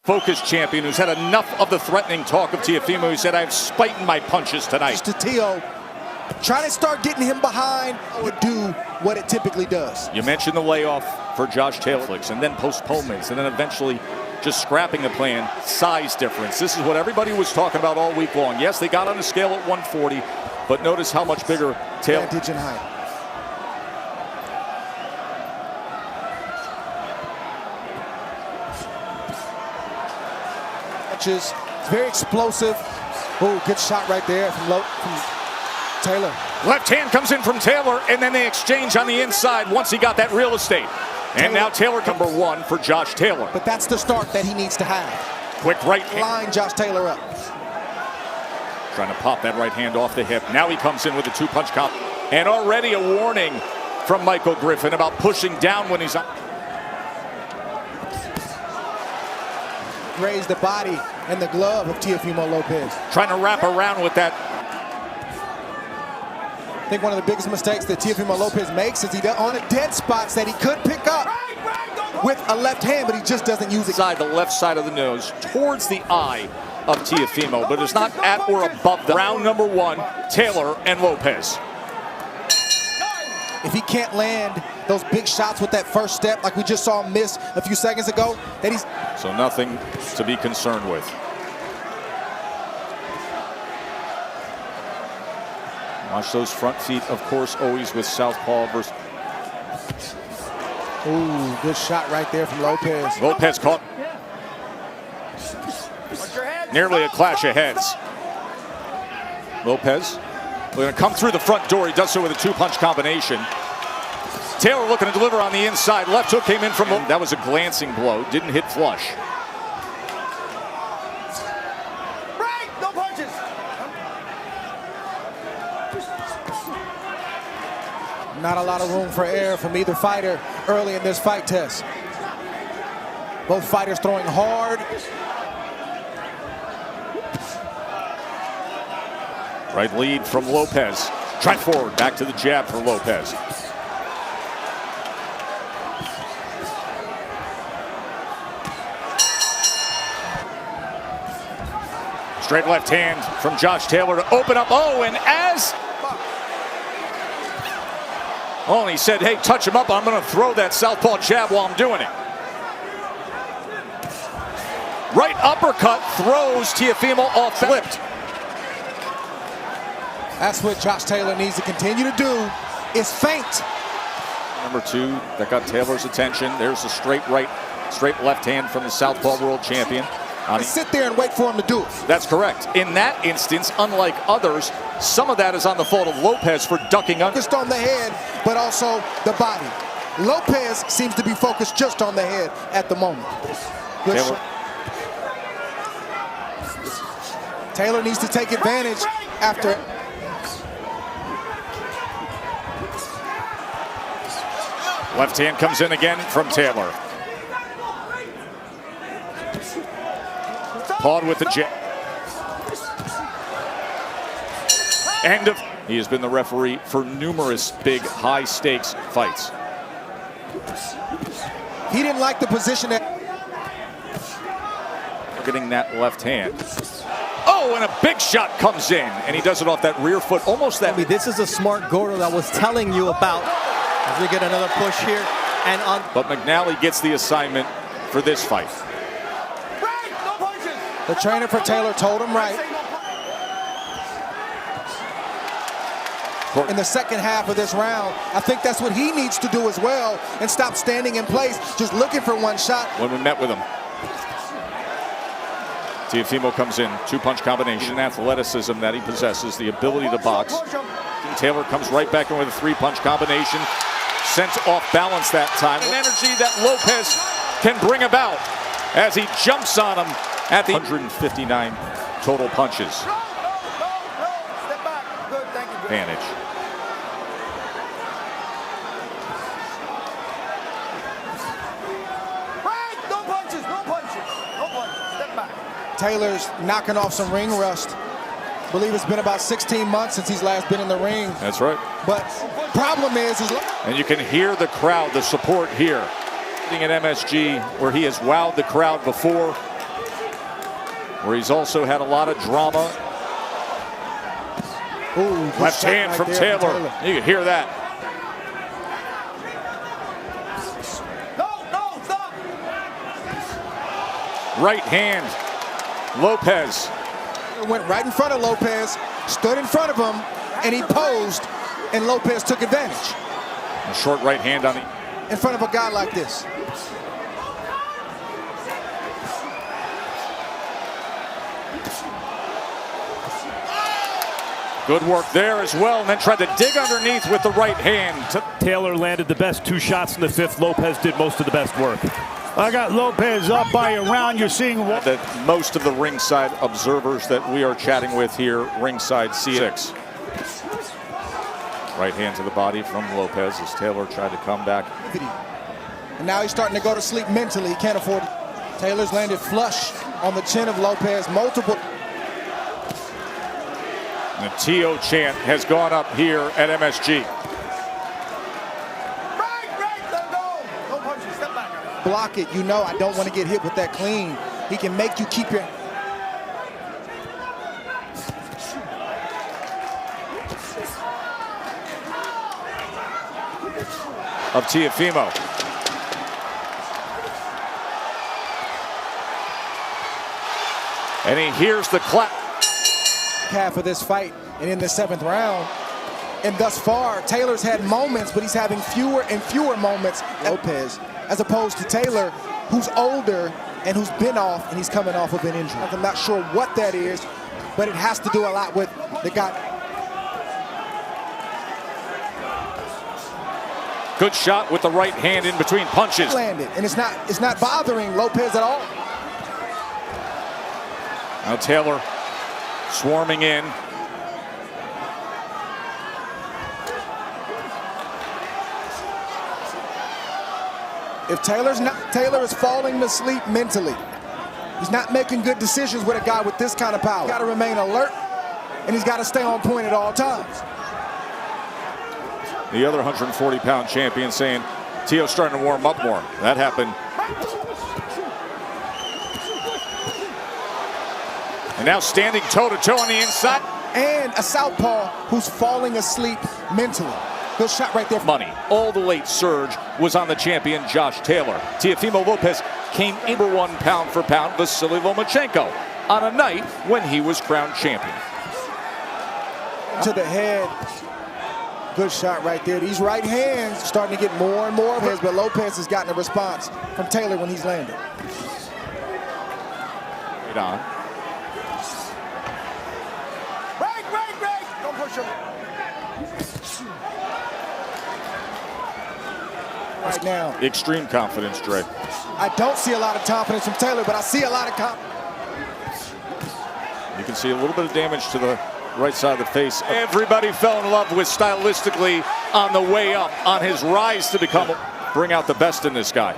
Focused champion who's had enough of the threatening talk of Teofimo. He said, I have spite in my punches tonight. To Teo, trying to start getting him behind would do what it typically does. You mentioned the layoff for Josh Taylor, and then postponements, and then eventually just scrapping the plan. Size difference. This is what everybody was talking about all week long. Yes, they got on the scale at 140, but notice how much bigger Taylor. Advantage in height. It's very explosive. Oh, good shot right there from Taylor. Left hand comes in from Taylor, and then they exchange on the inside once he got that real estate. And now Taylor, number one for Josh Taylor. But that's the start that he needs to have. Quick right hand. Line Josh Taylor up. Trying to pop that right hand off the hip. Now he comes in with a two-punch comp. And already a warning from Michael Griffin about pushing down when he's up. Raise the body and the glove of Teofimo Lopez. Trying to wrap around with that. I think one of the biggest mistakes that Teofimo Lopez makes is he on a dead spots that he could pick up with a left hand, but he just doesn't use it. The left side of the nose towards the eye of Teofimo, but it's not at or above the round number one, Taylor and Lopez. If he can't land those big shots with that first step, like we just saw him miss a few seconds ago, that he's... So nothing to be concerned with. Watch those front feet, of course, always with southpaw versus... Ooh, good shot right there from Lopez. Lopez caught. Nearly a clash of heads. Lopez, we're going to come through the front door. He does so with a two-punch combination. Taylor looking to deliver on the inside. Left hook came in from... That was a glancing blow. Didn't hit flush. No punches. Not a lot of room for error from either fighter early in this fight test. Both fighters throwing hard. Right lead from Lopez. Try forward, back to the jab for Lopez. Straight left hand from Josh Taylor to open up. Oh, and as... Oh, and he said, hey, touch him up. I'm going to throw that southpaw jab while I'm doing it. Right uppercut throws Teofimo off, flipped. That's what Josh Taylor needs to continue to do, is feint. Number two, that got Taylor's attention. There's a straight right, straight left hand from the southpaw world champion. Sit there and wait for him to do it. That's correct. In that instance, unlike others, some of that is on the fault of Lopez for ducking under. Focused on the head, but also the body. Lopez seems to be focused just on the head at the moment. Taylor needs to take advantage after. Left hand comes in again from Taylor. Pawed with the jab. He has been the referee for numerous big, high-stakes fights. He didn't like the position that... Getting that left hand. Oh, and a big shot comes in, and he does it off that rear foot, almost that... This is a smart Gordo that I was telling you about. As we get another push here, and on... But McNally gets the assignment for this fight. The trainer for Taylor told him right. In the second half of this round, I think that's what he needs to do as well, and stop standing in place, just looking for one shot. When we met with him, Teofimo comes in, two-punch combination, athleticism that he possesses, the ability to box. Taylor comes right back in with a three-punch combination, sent off balance that time. An energy that Lopez can bring about as he jumps on him at the 159 total punches. Advantage. Taylor's knocking off some ring rust. I believe it's been about 16 months since he's last been in the ring. That's right. But problem is... And you can hear the crowd, the support here. At MSG, where he has wowed the crowd before. where he's also had a lot of drama. Ooh, Left hand right from there Taylor. You can hear that. No, stop. Right hand. Lopez. Went right in front of Lopez, stood in front of him, and he posed, and Lopez took advantage. A short right hand on the... In front of a guy like this. Good work there as well, and then tried to dig underneath with the right hand. Taylor landed the best 2 shots in the 5th. Lopez did most of the best work. I got Lopez up by a round. You're seeing that most of the ringside observers that we are chatting with here, ringside C6. Right hand to the body from Lopez as Taylor tried to come back. And now he's starting to go to sleep mentally. He can't afford it. Taylor's landed flush on the chin of Lopez. Multiple. The TO chant has gone up here at MSG. No punches, step back. Block it. You know I don't want to get hit with that clean. He can make you keep your... Of Teofimo. And he hears the clap. Half of this fight and in the 7th round. And thus far, Taylor's had moments, but he's having fewer and fewer moments. Lopez, as opposed to Taylor, who's older and who's been off, and he's coming off of an injury. I'm not sure what that is, but it has to do a lot with the guy. Good shot with the right hand in between punches. Landed, and it's not bothering Lopez at all. Now Taylor swarming in. If Taylor is falling to sleep mentally. He's not making good decisions with a guy with this kind of power. He's got to remain alert, and he's got to stay on point at all times. The other 140-pound champion saying Teo's starting to warm up more. That happened. And now standing toe-to-toe on the inside. And a southpaw who's falling asleep mentally. Good shot right there. Money. All the late surge was on the champion, Josh Taylor. Teofimo Lopez came number 1 pound for pound, Vasily Lomachenko, on a night when he was crowned champion. To the head. Good shot right there. These right hands starting to get more and more of his, but Lopez has gotten a response from Taylor when he's landed. Right on. Break. Don't push him. Right now. Extreme confidence, Dre. I don't see a lot of confidence from Taylor, but I see a lot of confidence. You can see a little bit of damage to the right side of the face. Everybody fell in love with stylistically on the way up, on his rise to bring out the best in this guy.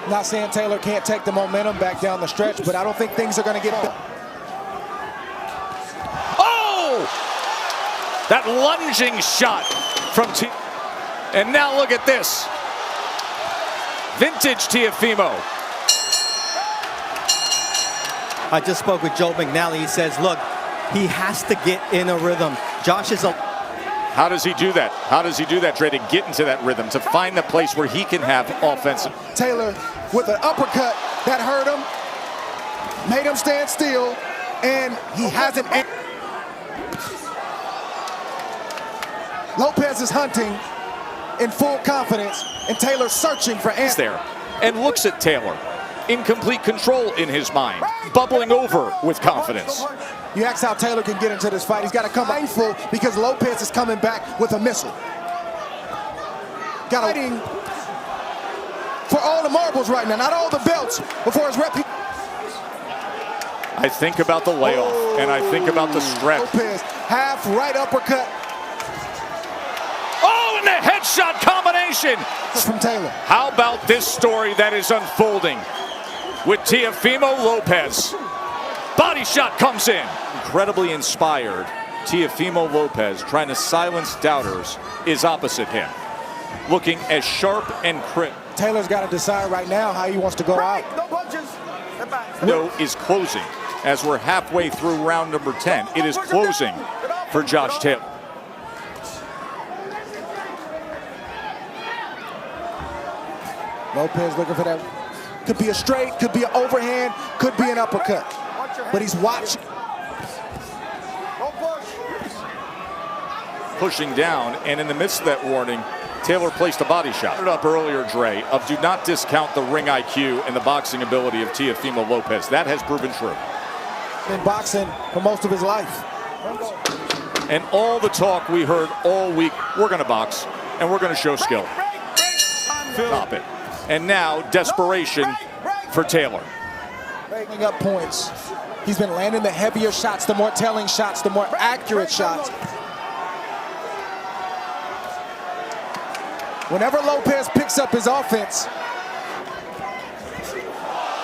Not saying Taylor can't take the momentum back down the stretch, but I don't think things are going to get better. Oh! That lunging shot from T. And now look at this. Vintage Teofimo. I just spoke with Joe McNally. He says, look, he has to get in a rhythm. Josh is a... How does he do that? How does he do that, Dre, to get into that rhythm, to find the place where he can have offensive? Taylor with an uppercut that hurt him, made him stand still, and he hasn't... Lopez is hunting in full confidence, and Taylor's searching for answers. There, and looks at Taylor, in complete control in his mind, bubbling over with confidence. You ask how Taylor can get into this fight. He's got to come mindful because Lopez is coming back with a missile. Got fighting for all the marbles right now, not all the belts, before his rep. I think about the layoff, and I think about the stretch. Lopez, half right uppercut. Oh, and the headshot combination From Taylor. How about this story that is unfolding with Teofimo Lopez? Body shot comes in. Incredibly inspired, Teofimo Lopez, trying to silence doubters, is opposite him, looking as sharp and crisp. Taylor's got to decide right now how he wants to go out. No punches. Window is closing as we're halfway through round number 10. It is closing for Josh Taylor. Lopez looking for that. Could be a straight, could be an overhand, could be an uppercut. But he's watching. Pushing down, and in the midst of that warning, Taylor placed a body shot. It up earlier, Dre, of do not discount the ring IQ and the boxing ability of Teofimo Lopez. That has proven true. Been boxing for most of his life. And all the talk we heard all week, we're going to box, and we're going to show skill. Stop it. And now, desperation for Taylor. Making up points. He's been landing the heavier shots, the more telling shots, the more accurate shots. Whenever Lopez picks up his offense.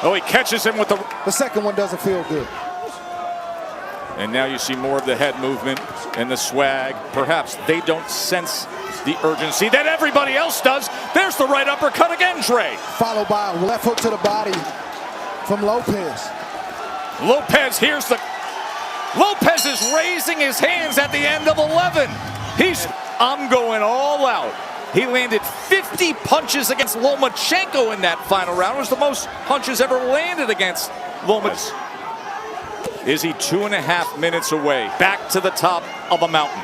Oh, he catches him with the second one doesn't feel good. And now you see more of the head movement and the swag. Perhaps they don't sense the urgency that everybody else does. There's the right uppercut again, Dre. Followed by a left hook to the body from Lopez. Lopez is raising his hands at the end of 11. I'm going all out. He landed 50 punches against Lomachenko in that final round. It was the most punches ever landed against Lomachenko. Is he 2.5 minutes away back to the top of a mountain?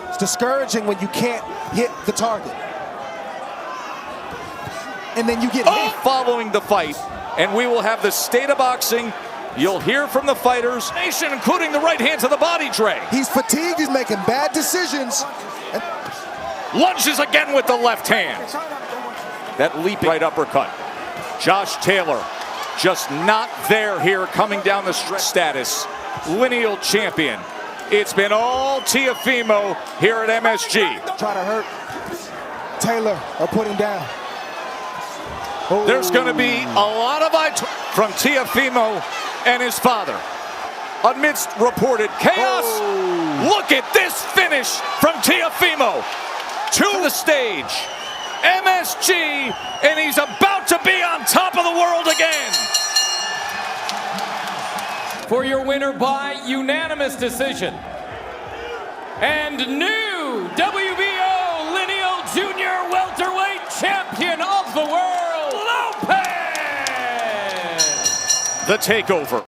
It's discouraging when you can't hit the target. And then you get hit. Following the fight, and we will have the state of boxing. You'll hear from the fighters, nation, including the right hand to the body, Dre. He's fatigued, he's making bad decisions. Lunges again with the left hand. That leaping right uppercut. Josh Taylor just not there here coming down the stretch. Status, lineal champion. It's been all Teofimo here at MSG. Try to hurt Taylor or put him down. There's going to be a lot of eye from Teofimo and his father. Amidst reported chaos, look at this finish from Teofimo. To the stage, MSG, and he's about to be on top of the world again. For your winner by unanimous decision, and new WBO Lineal Junior Welterweight Champion of the World, Lopez! The takeover.